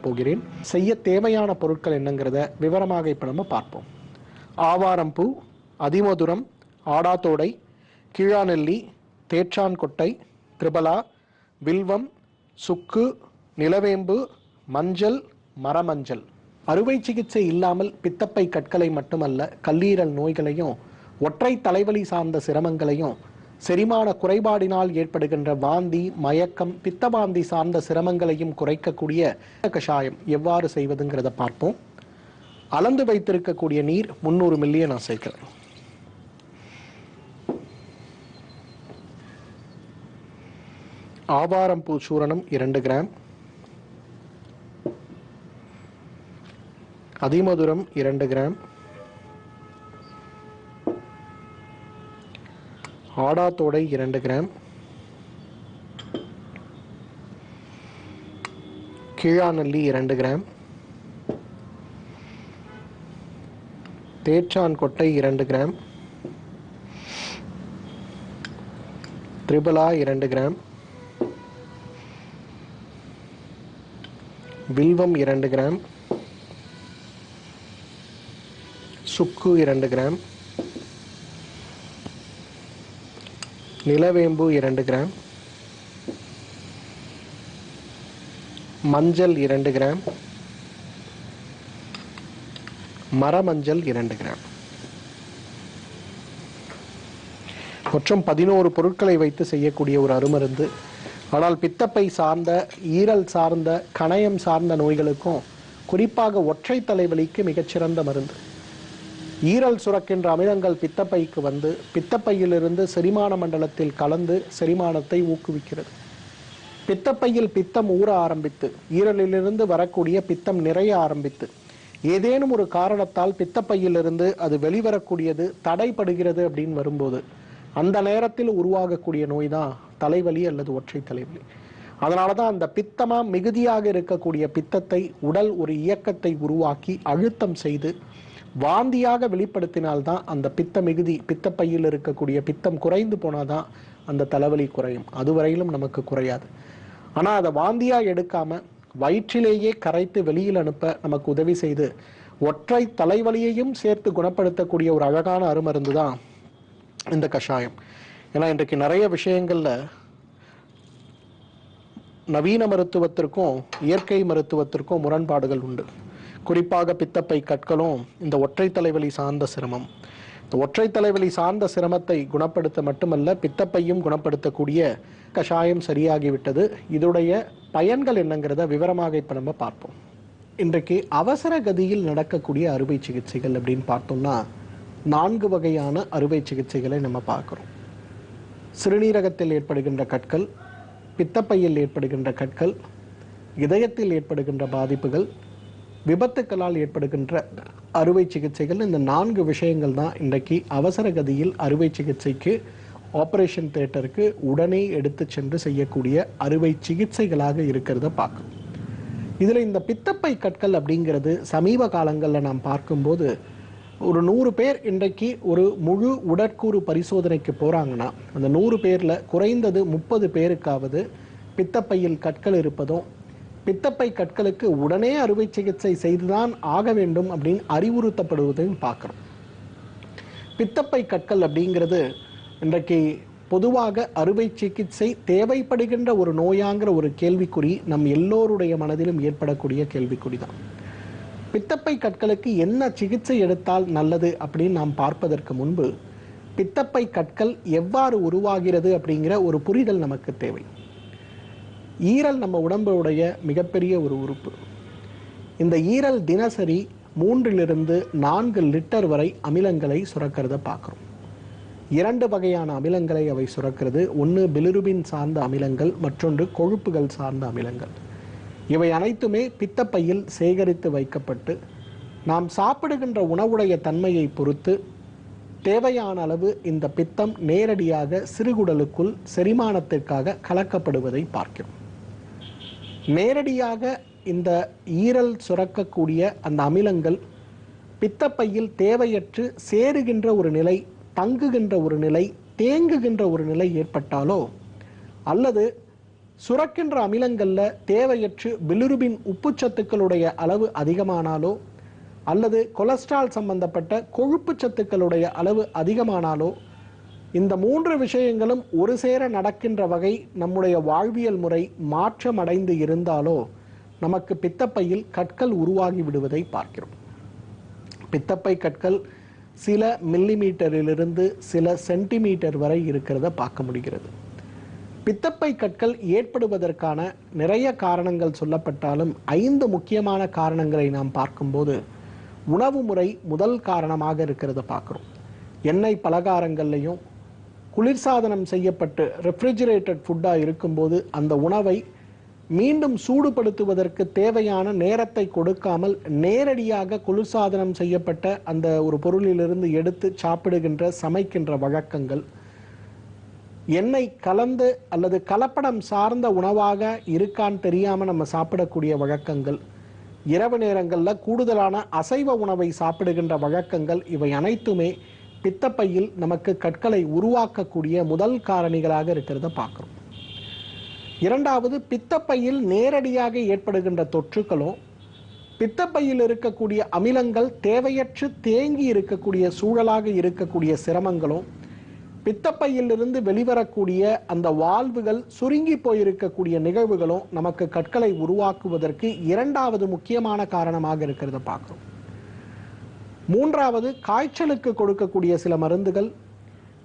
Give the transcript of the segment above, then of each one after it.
போகிறேன். செய்ய தேவையான பொருட்கள் என்னங்கிறத விவரமாக இப்போ நம்ம பார்ப்போம். ஆவாரம்பூ, அதிமதுரம், ஆடாத்தோடை, கீழாநெல்லி, தேற்றான் கொட்டை, திரிபலா, வில்வம், சுக்கு, நிலவேம்பு, மஞ்சள், மரமஞ்சள். அறுவை சிகிச்சை இல்லாமல் பித்தப்பை கற்களை மட்டுமல்ல, கல்லீரல் நோய்களையும் ஒற்றை தலைவலி சார்ந்த சிரமங்களையும் செரிமான குறைபாடினால் ஏற்படுகின்ற வாந்தி, மயக்கம், பித்தவாந்தி சார்ந்த சிரமங்களையும் குறைக்கக்கூடிய கஷாயம் எவ்வாறு செய்வதுங்கிறத பார்ப்போம். அளந்து வைத்திருக்கக்கூடிய நீர் 300 மில்லியை நான் சேர்க்கிறேன். ஆவாரம்பூ சூரணம் 2 கிராம், அதிமதுரம் 2 கிராம், ஆடாத்தோடை 2 கிராம், கீழாநெல்லி 2 கிராம், தேற்றான் கொட்டை 2 கிராம், திரிபலா 2 கிராம், வில்வம் 2 கிராம், சுக்கு 2 கிராம், நிலவேம்பு 2 கிராம், மஞ்சள் 2 கிராம், மரமஞ்சள் 2 கிராம். மொத்தம் 11 பொருட்களை வைத்து செய்யக்கூடிய ஒரு அருமருந்து. ஆனால் பித்தப்பை சார்ந்த, ஈரல் சார்ந்த, கணையம் சார்ந்த நோய்களுக்கும் குறிப்பாக ஒற்றை தலைவலிக்கு மிகச்சிறந்த மருந்து. ஈரல் சுரக்கின்ற அமிலங்கள் பித்தப்பைக்கு வந்து பித்தப்பையிலிருந்து செரிமான மண்டலத்தில் கலந்து செரிமானத்தை ஊக்குவிக்கிறது. பித்தப்பையில் பித்தம் ஊற ஆரம்பித்து, ஈரலிலிருந்து வரக்கூடிய பித்தம் நிறைய ஆரம்பித்து, ஏதேனும் ஒரு காரணத்தால் பித்தப்பையிலிருந்து அது வெளிவரக்கூடியது தடைப்படுகிறது அப்படின்னு வரும்போது அந்த நேரத்தில் உருவாகக்கூடிய நோய் தான் தலைவலி அல்லது ஒற்றை தலைவலி. அதனால தான் அந்த பித்தமா மிகுதியாக இருக்கக்கூடிய பித்தத்தை உடல் ஒரு இயக்கத்தை உருவாக்கி அழுத்தம் செய்து வாந்தியாக வெளிப்படுத்தினால்தான் அந்த பித்த மிகுதி, பித்தப்பையில் இருக்கக்கூடிய பித்தம் குறைந்து போனாதான் அந்த தலைவலி குறையும். அதுவரையிலும் நமக்கு குறையாது. ஆனால் அதை வாந்தியாக எடுக்காம வயிற்றிலேயே கரைத்து வெளியில் அனுப்ப நமக்கு உதவி செய்து ஒற்றை தலைவலியையும் சேர்த்து குணப்படுத்தக்கூடிய ஒரு அழகான அருமருந்து தான் இந்த கஷாயம். ஏன்னா இன்றைக்கு நிறைய விஷயங்கள்ல நவீன மருத்துவத்திற்கும் இயற்கை மருத்துவத்திற்கும் முரண்பாடுகள் உண்டு. குறிப்பாக பித்தப்பை கற்களும் இந்த ஒற்றை தலைவலி சார்ந்த சிரமம். இந்த ஒற்றை தலைவலி சார்ந்த சிரமத்தை குணப்படுத்த மட்டுமல்ல, பித்தப்பையும் குணப்படுத்தக்கூடிய கஷாயம் சரியாகிவிட்டது. இதோடைய பயன்கள் என்னங்கிறத விவரமாக இப்போ நம்ம பார்ப்போம். இன்றைக்கு அவசர கதியில் நடக்கக்கூடிய அறுவை சிகிச்சைகள் அப்படின்னு பார்த்தோம்னா 4 வகையான அறுவை சிகிச்சைகளை நம்ம பார்க்குறோம். சிறுநீரகத்தில் ஏற்படுகின்ற கற்கள், பித்தப்பையில் ஏற்படுகின்ற கற்கள், இதயத்தில் ஏற்படுகின்ற பாதிப்புகள், விபத்துக்களால் ஏற்படுகின்ற அறுவை சிகிச்சைகள். இந்த 4 விஷயங்கள் தான் இன்றைக்கு அவசர கதியில் அறுவை சிகிச்சைக்கு ஆப்ரேஷன் தியேட்டருக்கு உடனே எடுத்து சென்று செய்யக்கூடிய அறுவை சிகிச்சைகளாக இருக்கிறத பார்க்கணும். இதில் இந்த பித்தப்பை கற்கள் அப்படிங்கிறது சமீப காலங்களில் நாம் பார்க்கும்போது ஒரு 100 பேர் இன்றைக்கு ஒரு முழு உடற்கூறு பரிசோதனைக்கு போகிறாங்கன்னா அந்த 100 பேரில் குறைந்தது 30 பேருக்காவது பித்தப்பையில் கற்கள் இருப்பதும், பித்தப்பை கற்களுக்கு உடனே அறுவை சிகிச்சை செய்துதான் ஆக வேண்டும் அப்படின்னு அறிவுறுத்தப்படுவதையும் பார்க்குறோம். பித்தப்பை கற்கள் அப்படிங்கிறது இன்றைக்கு பொதுவாக அறுவை சிகிச்சை தேவைப்படுகின்ற ஒரு நோயாங்கிற ஒரு கேள்விக்குறி நம் எல்லோருடைய மனதிலும் ஏற்படக்கூடிய கேள்விக்குறி தான். பித்தப்பை கற்களுக்கு என்ன சிகிச்சை எடுத்தால் நல்லது அப்படின்னு நாம் பார்ப்பதற்கு முன்பு பித்தப்பை கற்கள் எவ்வாறு உருவாகிறது அப்படிங்கிற ஒரு புரிதல் நமக்கு தேவை. ஈரல் நம்ம உடம்புடைய மிகப்பெரிய ஒரு உறுப்பு. இந்த ஈரல் தினசரி 3 to 4 லிட்டர் வரை அமிலங்களை சுரக்கிறத பார்க்குறோம். 2 வகையான அமிலங்களை அவை சுரக்கிறது. ஒன்று பிலிருபின் சார்ந்த அமிலங்கள், மற்றொன்று கொழுப்புகள் சார்ந்த அமிலங்கள். இவை அனைத்துமே பித்தப்பையில் சேகரித்து வைக்கப்பட்டு நாம் சாப்பிடுகின்ற உணவுடைய தன்மையை பொறுத்து தேவையான அளவு இந்த பித்தம் நேரடியாக சிறுகுடலுக்குள் செரிமானத்திற்காக கலக்கப்படுவதை பார்க்கிறோம். நேரடியாக இந்த ஈரல் சுரக்கக்கூடிய அந்த அமிலங்கள் பித்தப்பையில் தேவையற்று சேருகின்ற ஒரு நிலை, தங்குகின்ற ஒரு நிலை, தேங்குகின்ற ஒரு நிலை ஏற்பட்டாலோ அல்லது சுரக்கின்ற அமிலங்கள்ல தேவையற்று பிலிருபின் உப்புச்சத்துக்களுடைய அளவு அதிகமானாலோ அல்லது கொலஸ்ட்ரால் சம்பந்தப்பட்ட கொழுப்பு சத்துக்களுடைய அளவு அதிகமானாலோ இந்த 3 விஷயங்களும் ஒரு சேர நடக்கின்ற வகை நம்முடைய வாழ்வியல் முறை மாற்றமடைந்து இருந்தாலோ நமக்கு பித்தப்பையில் கற்கள் உருவாகி விடுவதை பார்க்கிறோம். பித்தப்பை கற்கள் சில மில்லிமீட்டரிலிருந்து சில சென்டிமீட்டர் வரை இருக்கிறத பார்க்க முடிகிறது. பித்தப்பை கற்கள் ஏற்படுவதற்கான நிறைய காரணங்கள் சொல்லப்பட்டாலும் 5 முக்கியமான காரணங்களை நாம் பார்க்கும்போது உணவு முறை முதல் காரணமாக இருக்கிறத பார்க்குறோம். எண்ணெய் பலகாரங்கள்லையும் குளிர்சாதனம் செய்யப்பட்டு ரெஃப்ரிஜிரேட்டட் ஃபுட்டாக இருக்கும்போது அந்த உணவை மீண்டும் சூடுபடுத்துவதற்கு தேவையான நேரத்தை கொடுக்காமல் நேரடியாக குளிர்சாதனம் செய்யப்பட்ட அந்த ஒரு பொருளிலிருந்து எடுத்து சாப்பிடுகின்ற சமைக்கின்ற வழக்கங்கள், எண்ணெய் கலந்து அல்லது கலப்படம் சார்ந்த உணவாக இருக்கான்னு தெரியாமல் நம்ம சாப்பிடக்கூடிய வழக்கங்கள், இரவு நேரங்களில் கூடுதலான அசைவ உணவை சாப்பிடுகின்ற வழக்கங்கள், இவை அனைத்துமே பித்தப்பையில் நமக்கு கற்களை உருவாக்கக்கூடிய முதல் காரணிகளாக இருக்கிறத பார்க்குறோம். இரண்டாவது, பித்தப்பையில் நேரடியாக ஏற்படுகின்ற தொற்றுக்களும் பித்தப்பையில் இருக்கக்கூடிய அமிலங்கள் தேவையற்று தேங்கி இருக்கக்கூடிய சூழலாக இருக்கக்கூடிய சிரமங்களும் பித்தப்பையிலிருந்து வெளிவரக்கூடிய அந்த வால்வுகள் சுருங்கி போயிருக்கக்கூடிய நிகழ்வுகளும் நமக்கு கற்களை உருவாக்குவதற்கு இரண்டாவது முக்கியமான காரணமாக இருக்கிறத பார்க்குறோம். மூன்றாவது, காய்ச்சலுக்கு கொடுக்கக்கூடிய சில மருந்துகள்,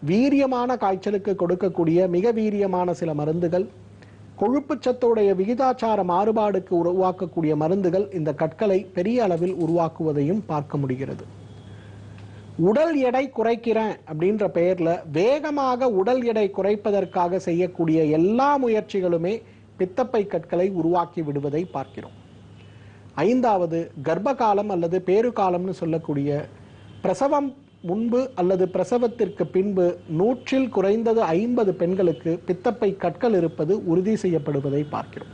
வீரியமான காய்ச்சலுக்கு கொடுக்கக்கூடிய மிக வீரியமான சில மருந்துகள், கொழுப்பு சத்தோடைய விகிதாச்சார மாறுபாடுக்கு உருவாக்கக்கூடிய மருந்துகள் இந்த கற்களை பெரிய அளவில் உருவாக்குவதையும் பார்க்க முடிகிறது. உடல் எடை குறைக்கிறேன் அப்படின்ற பெயர்ல வேகமாக உடல் எடை குறைப்பதற்காக செய்யக்கூடிய எல்லா முயற்சிகளுமே பித்தப்பை கற்களை உருவாக்கி விடுவதை பார்க்கிறோம். ஐந்தாவது, கர்ப்பகாலம் அல்லது பேறுகாலம்னு சொல்லக்கூடிய பிரசவம் முன்பு அல்லது பிரசவத்திற்கு பின்பு 100-இல் குறைந்தது 50 பெண்களுக்கு பித்தப்பை கற்கள் இருப்பது உறுதி செய்யப்படுவதை பார்க்கிறோம்.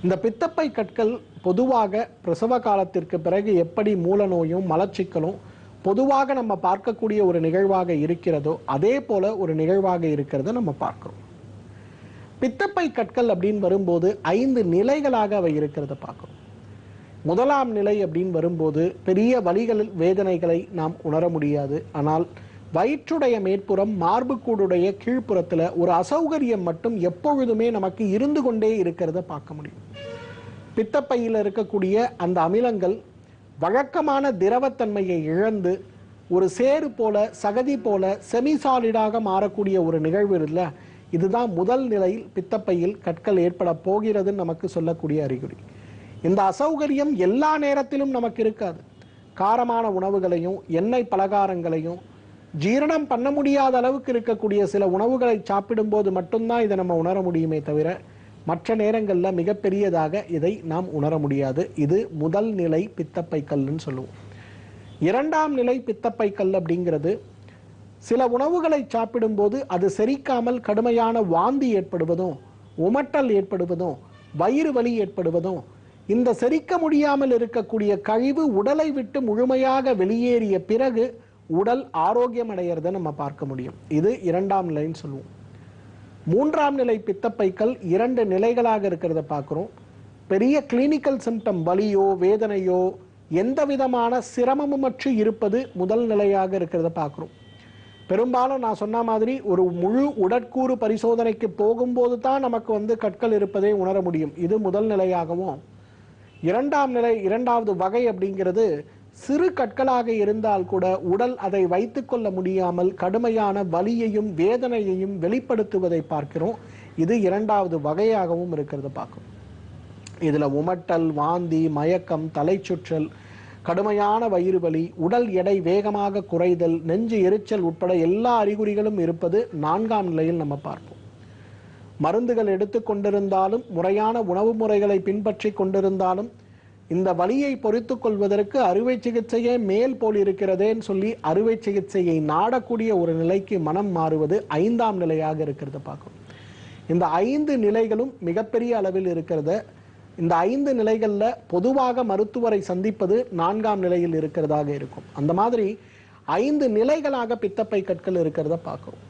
இந்த பித்தப்பை கற்கள் பொதுவாக பிரசவ காலத்திற்கு பிறகு எப்படி மூல நோயும் மலச்சிக்கலும் பொதுவாக நம்ம பார்க்கக்கூடிய ஒரு நிகழ்வாக இருக்கிறதோ அதே போல ஒரு நிகழ்வாக இருக்கிறத நம்ம பார்க்கிறோம். பித்தப்பை கற்கள் அப்படின்னு வரும்போது 5 நிலைகளாக அவை இருக்கிறத பார்க்கிறோம். முதலாம் நிலை அப்படின்னு வரும்போது பெரிய வலிகள் வேதனைகளை நாம் உணர முடியாது. ஆனால் வயிற்றுடைய மேற்புறம் மார்புக்கூடுடைய கீழ்ப்புறத்தில் ஒரு அசௌகரியம் மட்டும் எப்பொழுதுமே நமக்கு இருந்து கொண்டே இருக்கிறத பார்க்க முடியும். பித்தப்பையில் இருக்கக்கூடிய அந்த அமிலங்கள் வழக்கமான திரவத்தன்மையை இழந்து ஒரு சேறு போல சகதி போல செமிசாலிடாக மாறக்கூடிய ஒரு நிகழ்வு இல்லை. இதுதான் முதல் நிலையில் பித்தப்பையில் கற்கள் ஏற்பட போகிறதுன்னு நமக்கு சொல்லக்கூடிய அறிகுறி. இந்த அசௌகரியம் எல்லா நேரத்திலும் நமக்கு இருக்காது. காரமான உணவுகளையும் எண்ணெய் பலகாரங்களையும் ஜீரணம் பண்ண முடியாத அளவுக்கு இருக்கக்கூடிய சில உணவுகளை சாப்பிடும்போது மட்டும்தான் இதை நம்ம உணர முடியுமே தவிர மற்ற நேரங்களில் மிகப்பெரியதாக இதை நாம் உணர முடியாது. இது முதல் நிலை பித்தப்பை கல்லுன்னு சொல்லுவோம். இரண்டாம் நிலை பித்தப்பை கல் அப்படிங்கிறது சில உணவுகளை சாப்பிடும்போது அது செரிக்காமல் கடுமையான வாந்தி ஏற்படுவதும் உமட்டல் ஏற்படுவதும் வயிறு வலி ஏற்படுவதும் இந்த செரிக்க முடியாமல் இருக்கக்கூடிய கழிவு உடலை விட்டு முழுமையாக வெளியேறிய பிறகு உடல் ஆரோக்கியம் அடைகிறத நம்ம பார்க்க முடியும். இது இரண்டாம் நிலைன்னு சொல்லுவோம். மூன்றாம் நிலை பித்தப்பைக்கல் 2 நிலைகளாக இருக்கிறத பார்க்குறோம். பெரிய கிளினிக்கல் சிம்டம் வலியோ வேதனையோ எந்த விதமான சிரமமுமற்று இருப்பது முதல் நிலையாக இருக்கிறத பார்க்குறோம். பெரும்பாலும் நான் சொன்ன மாதிரி ஒரு முழு உடற்கூறு பரிசோதனைக்கு போகும்போது தான் நமக்கு கற்கள் இருப்பதை உணர முடியும். இது முதல் நிலையாகவும், இரண்டாம் நிலை இரண்டாவது வகை அப்படிங்கிறது சிறு கற்களாக இருந்தால் கூட உடல் அதை வைத்துக்கொள்ள முடியாமல் கடுமையான வலியையும் வேதனையையும் வெளிப்படுத்துவதை பார்க்கிறோம். இது இரண்டாவது வகையாகவும் இருக்கிறத பார்க்கிறோம். இதுல உமட்டல், வாந்தி, மயக்கம், தலைச்சுற்றல், கடுமையான வயிறு வலி, உடல் எடை வேகமாக குறைதல், நெஞ்சு எரிச்சல் உட்பட எல்லா அறிகுறிகளும் இருப்பது 4ஆம் நிலையில் நம்ம பார்ப்போம். மருந்துகள் எடுத்து கொண்டிருந்தாலும் முறையான உணவு முறைகளை பின்பற்றி கொண்டிருந்தாலும் இந்த வலியை பொறுத்து கொள்வதற்கு அறுவை சிகிச்சையே மேல் போல் இருக்கிறதேன்னு சொல்லி அறுவை சிகிச்சையை நாடக்கூடிய ஒரு நிலைக்கு மனம் மாறுவது 5ஆம் நிலையாக இருக்கிறத பார்க்கும். இந்த 5 நிலைகளும் மிகப்பெரிய அளவில் இருக்கிறத, இந்த 5 நிலைகள்ல பொதுவாக மருத்துவரை சந்திப்பது 4ஆம் நிலையில் இருக்கிறதாக இருக்கும். அந்த மாதிரி 5 நிலைகளாக பித்தப்பை கற்கள் இருக்கிறத பார்க்கிறோம்.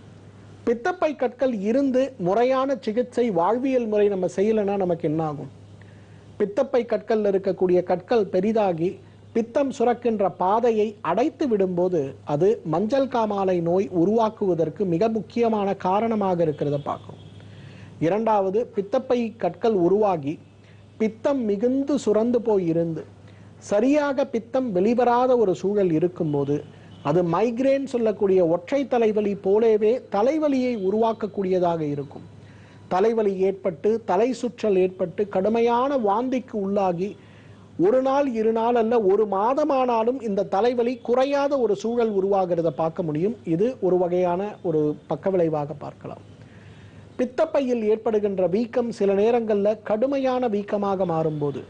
பித்தப்பை கற்கள் இருந்து முறையான சிகிச்சை வாழ்வியல் முறை நம்ம செய்யலைன்னா நமக்கு என்ன ஆகும்? பித்தப்பை கற்கள்ல இருக்கக்கூடிய கற்கள் பெரிதாகி பித்தம் சுரக்கின்ற பாதையை அடைத்து விடும்போது அது மஞ்சள் காமாலை நோய் உருவாக்குவதற்கு மிக முக்கியமான காரணமாக இருக்கிறத பார்க்கணும். இரண்டாவது, பித்தப்பை கற்கள் உருவாகி பித்தம் மிகுந்து சுரந்து போய் இருந்து சரியாக பித்தம் வெளிவராத ஒரு சூழல் இருக்கும்போது அது மைக்ரேன் சொல்லக்கூடிய ஒற்றை தலைவலி போலவே தலைவலியை உருவாக்கக்கூடியதாக இருக்கும். தலைவலி ஏற்பட்டு தலை சுற்றல் ஏற்பட்டு கடுமையான வாந்திக்கு உள்ளாகி ஒரு நாள் 2 நாள் அல்ல 1 மாதமானாலும் இந்த தலைவலி குறையாத ஒரு சூழல் உருவாகிறத பார்க்க முடியும். இது ஒரு வகையான ஒரு பக்கவிளைவாக பார்க்கலாம். பித்தப்பையில் ஏற்படுகின்ற வீக்கம் சில நேரங்களில் கடுமையான வீக்கமாக மாறும்போது,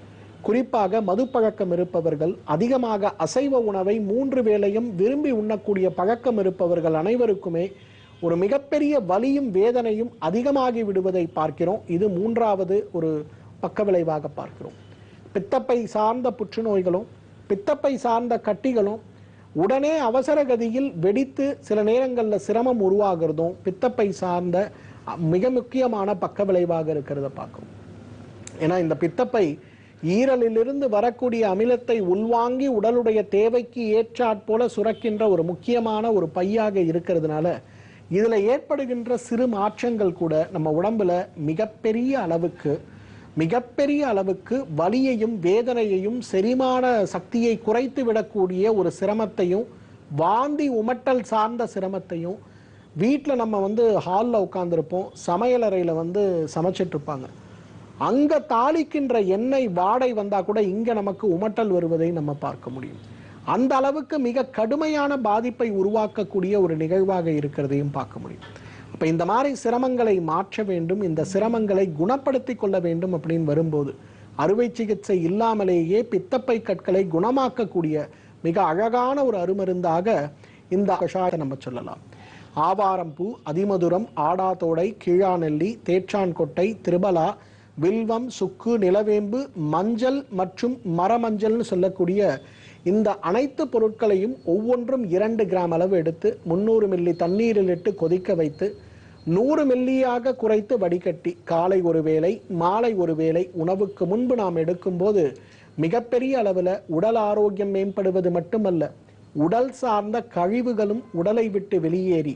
குறிப்பாக மது பழக்கம் இருப்பவர்கள், அதிகமாக அசைவ உணவை 3 வேளையும் விரும்பி உண்ணக்கூடிய பழக்கம் இருப்பவர்கள் அனைவருக்குமே ஒரு மிகப்பெரிய வலியும் வேதனையும் அதிகமாகி விடுவதை பார்க்கிறோம். இது 3வது ஒரு பக்கவிளைவாக பார்க்கிறோம். பித்தப்பை சார்ந்த புற்றுநோய்களும் பித்தப்பை சார்ந்த கட்டிகளும் உடனே அவசர கதியில் வெடித்து சில நேரங்களில் சிரமம் உருவாகிறதும் பித்தப்பை சார்ந்த மிக முக்கியமான பக்கவிளைவாக இருக்கிறத பார்க்கிறோம். ஏன்னா இந்த பித்தப்பை ஈரலிலிருந்து வரக்கூடிய அமிலத்தை உள்வாங்கி உடலுடைய தேவைக்கு ஏற்றாற்போல சுரக்கின்ற ஒரு முக்கியமான ஒரு பையாக இருக்கிறதுனால இதுல ஏற்படுகின்ற சிறு மாற்றங்கள் கூட நம்ம உடம்புல மிகப்பெரிய அளவுக்கு வலியையும் வேதனையையும் செரிமான சக்தியை குறைத்து விடக்கூடிய ஒரு சிரமத்தையும் வாந்தி உமட்டல் சார்ந்த சிரமத்தையும் வீட்டில் நம்ம ஹாலில் உட்காந்துருப்போம், சமையலறையில் சமைச்சிட்டு இருப்பாங்க, அங்கே தாளிக்கின்ற எண்ணெய் வாடை வந்தால் கூட இங்கே நமக்கு உமட்டல் வருவதை நம்ம பார்க்க முடியும். அந்த அளவுக்கு மிக கடுமையான பாதிப்பை உருவாக்கக்கூடிய ஒரு நிகழ்வாக இருக்கிறதையும் பார்க்க முடியும். அப்போ இந்த மாதிரி சிரமங்களை மாற்ற வேண்டும், இந்த சிரமங்களை குணப்படுத்தி கொள்ள வேண்டும் அப்படின்னு வரும்போது அறுவை சிகிச்சை இல்லாமலேயே பித்தப்பை கற்களை குணமாக்கக்கூடிய மிக அழகான ஒரு அருமருந்தாக இந்த கஷாயத்தை நம்ம சொல்லலாம். ஆவாரம்பூ, அதிமதுரம், ஆடாதோடை, கீழாநெல்லி, தேற்றான் கொட்டை, திரிபலா, வில்வம், சுக்கு, நிலவேம்பு, மஞ்சள் மற்றும் மரமஞ்சள்னு சொல்லக்கூடிய இந்த அனைத்து பொருட்களையும் ஒவ்வொன்றும் 2 கிராம் அளவு எடுத்து 300 மில்லி தண்ணீரில் இட்டு கொதிக்க வைத்து 100 மில்லியாக குறைத்து வடிகட்டி காலை ஒரு வேளை மாலை ஒரு வேளை உணவுக்கு முன்பு நாம் எடுக்கும்போது மிகப்பெரிய அளவில் உடல் ஆரோக்கியம் மேம்படுவது மட்டுமல்ல, உடல் சார்ந்த கழிவுகளும் உடலை விட்டு வெளியேறி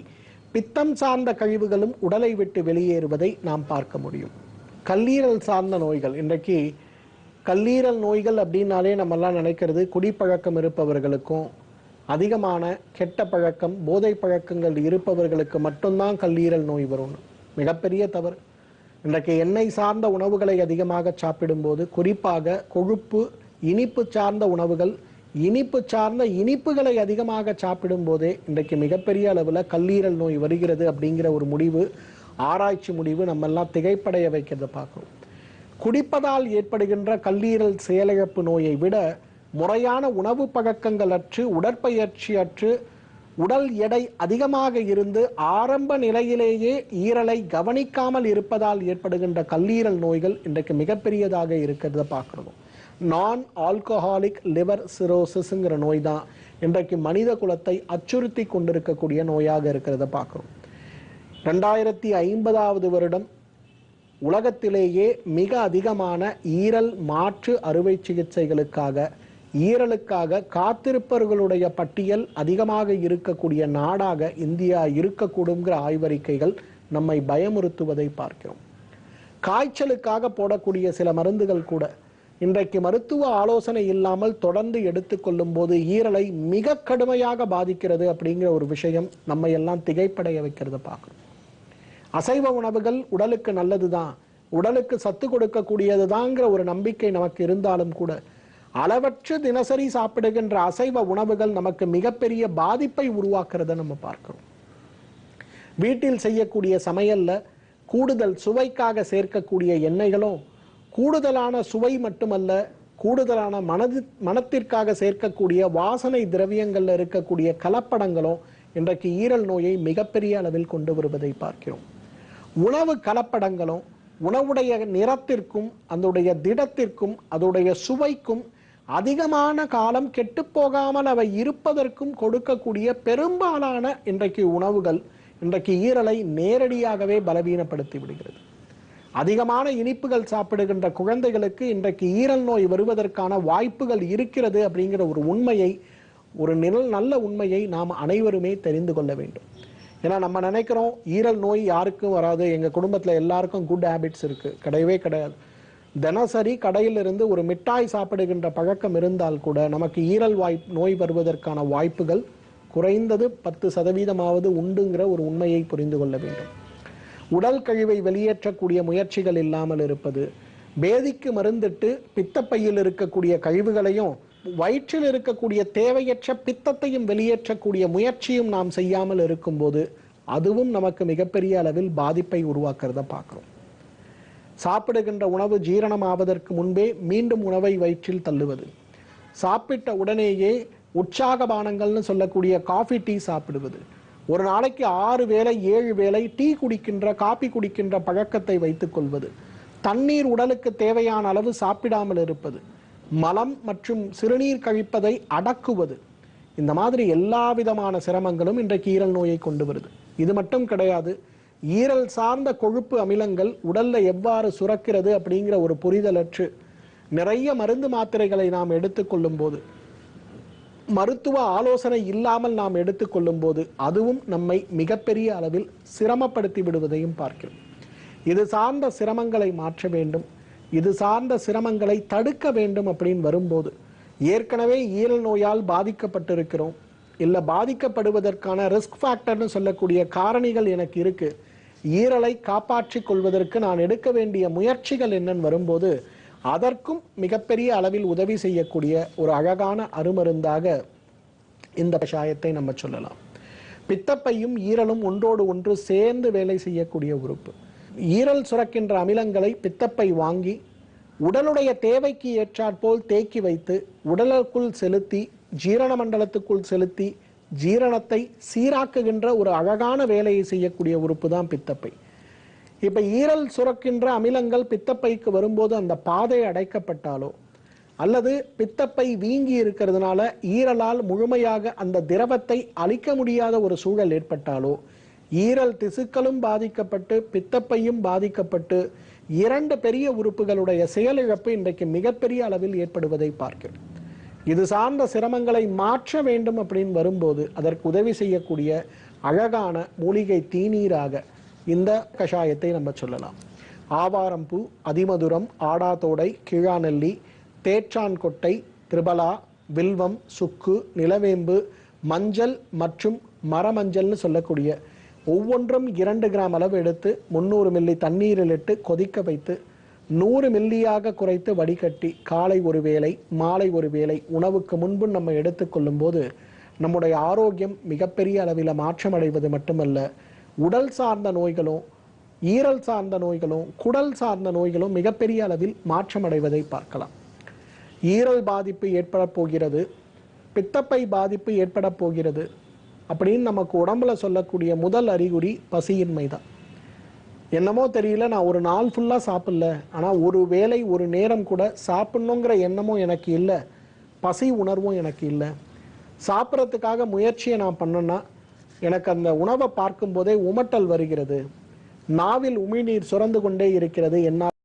பித்தம் சார்ந்த கழிவுகளும் உடலை விட்டு வெளியேறுவதை நாம் பார்க்க முடியும். கல்லீரல் சார்ந்த நோய்கள், இன்றைக்கு கல்லீரல் நோய்கள் அப்படின்னாலே நம்மெல்லாம் நினைக்கிறது குடிப்பழக்கம் இருப்பவர்களுக்கும் அதிகமான கெட்ட பழக்கம் போதை பழக்கங்கள் இருப்பவர்களுக்கு மட்டும்தான் கல்லீரல் நோய் வரும். மிகப்பெரிய தவறு. இன்றைக்கு எண்ணெய் சார்ந்த உணவுகளை அதிகமாக சாப்பிடும்போது, குறிப்பாக கொழுப்பு இனிப்பு சார்ந்த உணவுகள், இனிப்பு சார்ந்த இனிப்புகளை அதிகமாக சாப்பிடும் போதே இன்றைக்கு மிகப்பெரிய அளவில் கல்லீரல் நோய் வருகிறது அப்படிங்கிற ஒரு முடிவு, ஆராய்ச்சி முடிவு நம்மெல்லாம் திகைப்படைய வைக்கிறத பார்க்குறோம். குடிப்பதால் ஏற்படுகின்ற கல்லீரல் செயலிழப்பு நோயை விட முறையான உணவு பழக்கங்கள் அற்று உடற்பயிற்சி அற்று உடல் எடை அதிகமாக இருந்து ஆரம்ப நிலையிலேயே ஈரலை கவனிக்காமல் இருப்பதால் ஏற்படுகின்ற கல்லீரல் நோய்கள் இன்றைக்கு மிகப்பெரியதாக இருக்கிறத பார்க்குறோம். நான் ஆல்கஹாலிக் லிவர் சிரோசிஸ்ங்கிற நோய் தான் இன்றைக்கு மனித குலத்தை அச்சுறுத்தி கொண்டிருக்கக்கூடிய நோயாக இருக்கிறத பார்க்குறோம். 2050வது வருடம் உலகத்திலேயே மிக அதிகமான ஈரல் மாற்று அறுவை சிகிச்சைகளுக்காக ஈரலுக்காக காத்திருப்பவர்களுடைய பட்டியல் அதிகமாக இருக்கக்கூடிய நாடாக இந்தியா இருக்கக்கூடுங்கிற ஆய்வறிக்கைகள் நம்மை பயமுறுத்துவதை பார்க்கிறோம். காய்ச்சலுக்காக போடக்கூடிய சில மருந்துகள் கூட இன்றைக்கு மருத்துவ ஆலோசனை இல்லாமல் தொடர்ந்து எடுத்துக்கொள்ளும் போது ஈரலை மிக கடுமையாக பாதிக்கிறது அப்படிங்கிற ஒரு விஷயம் நம்மை எல்லாம் திகைப்படைய வைக்கிறத பார்க்கிறோம். அசைவ உணவுகள் உடலுக்கு நல்லதுதான், உடலுக்கு சத்து கொடுக்கக்கூடியதுதாங்கிற ஒரு நம்பிக்கை நமக்கு இருந்தாலும் கூட அளவற்று தினசரி சாப்பிடுகின்ற அசைவ உணவுகள் நமக்கு மிகப்பெரிய பாதிப்பை உருவாக்குறத நம்ம பார்க்கிறோம். வீட்டில் செய்யக்கூடிய சமையல்ல கூடுதல் சுவைக்காக சேர்க்கக்கூடிய எண்ணெய்களும், கூடுதலான சுவை மட்டுமல்ல கூடுதலான மனத்திற்காக சேர்க்கக்கூடிய வாசனை திரவியங்கள்ல இருக்கக்கூடிய கலப்படங்களும் இன்றைக்கு ஈரல் நோயை மிகப்பெரிய அளவில் கொண்டு வருவதை பார்க்கிறோம். உணவு கலப்படங்களும் உணவுடைய நிறத்திற்கும் அதனுடைய திடத்திற்கும் அதனுடைய சுவைக்கும் அதிகமான காலம் கெட்டு போகாமல் அவை இருப்பதற்கும் கொடுக்கக்கூடிய பெரும்பாலான இன்றைக்கு உணவுகள் இன்றைக்கு ஈரலை நேரடியாகவே பலவீனப்படுத்தி விடுகிறது. அதிகமான இனிப்புகள் சாப்பிடுகின்ற குழந்தைகளுக்கு இன்றைக்கு ஈரல் நோய் வருவதற்கான வாய்ப்புகள் இருக்கிறது அப்படிங்கிற ஒரு உண்மையை, ஒரு நல்ல உண்மையை நாம் அனைவருமே தெரிந்து கொள்ள வேண்டும். ஏன்னா நம்ம நினைக்கிறோம் ஈரல் நோய் யாருக்கும் வராது, எங்கள் குடும்பத்தில் எல்லாருக்கும் குட் ஹேபிட்ஸ் இருக்குது. கிடையவே கிடையாது. தினசரி கடையிலிருந்து ஒரு மிட்டாய் சாப்பிடுகின்ற பழக்கம் இருந்தால் கூட நமக்கு ஈரல் நோய் வருவதற்கான வாய்ப்புகள் குறைந்தது 10% உண்டுங்கிற ஒரு உண்மையை புரிந்து கொள்ள வேண்டும். உடல் கழிவை வெளியேற்றக்கூடிய முயற்சிகள் இல்லாமல் இருப்பது, பேதிக்கு மருந்திட்டு பித்தப்பையில் இருக்கக்கூடிய கழிவுகளையும் வயிற்றில் இருக்கக்கூடிய தேவையற்ற பித்தத்தையும் வெளியேற்றக்கூடிய முயற்சியும் நாம் செய்யாமல் இருக்கும்போது அதுவும் நமக்கு மிகப்பெரிய அளவில் பாதிப்பை உருவாக்குறத பார்க்குறோம். சாப்பிடுகின்ற உணவு ஜீரணம் ஆவதற்கு முன்பே மீண்டும் உணவை வயிற்றில் தள்ளுவது, சாப்பிட்ட உடனேயே உற்சாக பானங்கள்னு சொல்லக்கூடிய காஃபி டீ சாப்பிடுவது, ஒரு நாளைக்கு 6 வேளை 7 வேளை டீ குடிக்கின்ற காபி குடிக்கின்ற பழக்கத்தை வைத்துக் கொள்வது, தண்ணீர் உடலுக்கு தேவையான அளவு சாப்பிடாமல் இருப்பது, மலம் மற்றும் சிறுநீர் கழிப்பதை அடக்குவது, இந்த மாதிரி எல்லா விதமான சிரமங்களும் இன்றைக்கு ஈரல் நோயை கொண்டு வருது. இது மட்டும் கிடையாது, ஈரல் சார்ந்த கொழுப்பு அமிலங்கள் உடல்ல எவ்வாறு சுரக்கிறது அப்படிங்கிற ஒரு புரிதலற்று நிறைய மருந்து மாத்திரைகளை நாம் எடுத்துக்கொள்ளும் போது, மருத்துவ ஆலோசனை இல்லாமல் நாம் எடுத்துக்கொள்ளும் போது அதுவும் நம்மை மிகப்பெரிய அளவில் சிரமப்படுத்தி விடுவதையும் பார்க்கிறோம். இது சார்ந்த சிரமங்களை மாற்ற வேண்டும், இது சார்ந்த சிரமங்களை தடுக்க வேண்டும் அப்படின்னு வரும்போது, ஏற்கனவே ஈரல் நோயால் பாதிக்கப்பட்டிருக்கிறோம், இல்லை பாதிக்கப்படுவதற்கான ரிஸ்க் ஃபேக்டர்னு சொல்லக்கூடிய காரணிகள் எனக்கு இருக்கு, ஈரலை காப்பாற்றிக் கொள்வதற்கு நான் எடுக்க வேண்டிய முயற்சிகள் என்னன்னு வரும்போது அதற்கும் மிகப்பெரிய அளவில் உதவி செய்யக்கூடிய ஒரு அழகான அருமருந்தாக இந்த கஷாயத்தை நம்ம சொல்லலாம். பித்தப்பையும் ஈரலும் ஒன்றோடு ஒன்று சேர்ந்து வேலை செய்யக்கூடிய உறுப்பு. ஈரல் சுரக்கின்ற அமிலங்களை பித்தப்பை வாங்கி உடலுடைய தேவைக்கு ஏற்றாற்போல் தேக்கி வைத்து உடலுக்குள் செலுத்தி ஜீரண மண்டலத்துக்குள் செலுத்தி ஜீரணத்தை சீராக்குகின்ற ஒரு அழகான வேலையை செய்யக்கூடிய உறுப்பு தான் பித்தப்பை. இப்ப ஈரல் சுரக்கின்ற அமிலங்கள் பித்தப்பைக்கு வரும்போது அந்த பாதை அடைக்கப்பட்டாலோ அல்லது பித்தப்பை வீங்கி இருக்கிறதுனால ஈரலால் முழுமையாக அந்த திரவத்தை அளிக்க முடியாத ஒரு சூழல் ஏற்பட்டாலோ, ஈரல் திசுக்களும் பாதிக்கப்பட்டு பித்தப்பையும் பாதிக்கப்பட்டு 2 பெரிய உறுப்புகளுடைய செயலிழப்பு இன்றைக்கு மிகப்பெரிய அளவில் ஏற்படுவதை பார்க்கிறோம். இது சார்ந்த சிரமங்களை மாற்ற வேண்டும் அப்படின்னு வரும்போது அதற்கு உதவி செய்யக்கூடிய அழகான மூலிகை தீநீராக இந்த கஷாயத்தை நம்ம சொல்லலாம். ஆவாரம்பூ, அதிமதுரம், ஆடாதோடை, கீழாநெல்லி, தேற்றான் கொட்டை, திரிபலா, வில்வம், சுக்கு, நிலவேம்பு, மஞ்சள் மற்றும் மரமஞ்சள்னு சொல்லக்கூடிய ஒவ்வொன்றும் 2 கிராம் அளவு எடுத்து 300 மில்லி தண்ணீரில் இட்டு கொதிக்க வைத்து 100 மில்லியாக குறைத்து வடிகட்டி காலை ஒரு வேளை மாலை ஒரு வேளை உணவுக்கு முன்பு நம்ம எடுத்துக்கொள்ளும் போது நம்முடைய ஆரோக்கியம் மிகப்பெரிய அளவில் மாற்றமடைவது மட்டுமல்ல, உடல் சார்ந்த நோய்களும் ஈரல் சார்ந்த நோய்களும் குடல் சார்ந்த நோய்களும் மிகப்பெரிய அளவில் மாற்றமடைவதை பார்க்கலாம். ஈரல் பாதிப்பு ஏற்பட போகிறது, பித்தப்பை பாதிப்பு ஏற்பட போகிறது அப்படின்னு நமக்கு உடம்புல சொல்லக்கூடிய முதல் அறிகுறி பசியின்மை தான். என்னமோ தெரியல, நான் ஒரு நாள் ஃபுல்லாக சாப்பிடல, ஆனால் ஒரு வேளை ஒரு நேரம் கூட சாப்பிட்ணுங்கிற எண்ணமும் எனக்கு இல்லை, பசி உணர்வும் எனக்கு இல்லை, சாப்பிட்றதுக்காக முயற்சியை நான் பண்ணேன்னா எனக்கு அந்த உணவை பார்க்கும்போதே உமட்டல் வருகிறது, நாவில் உமிழ்நீர் சுரந்து கொண்டே இருக்கிறது, என்னால்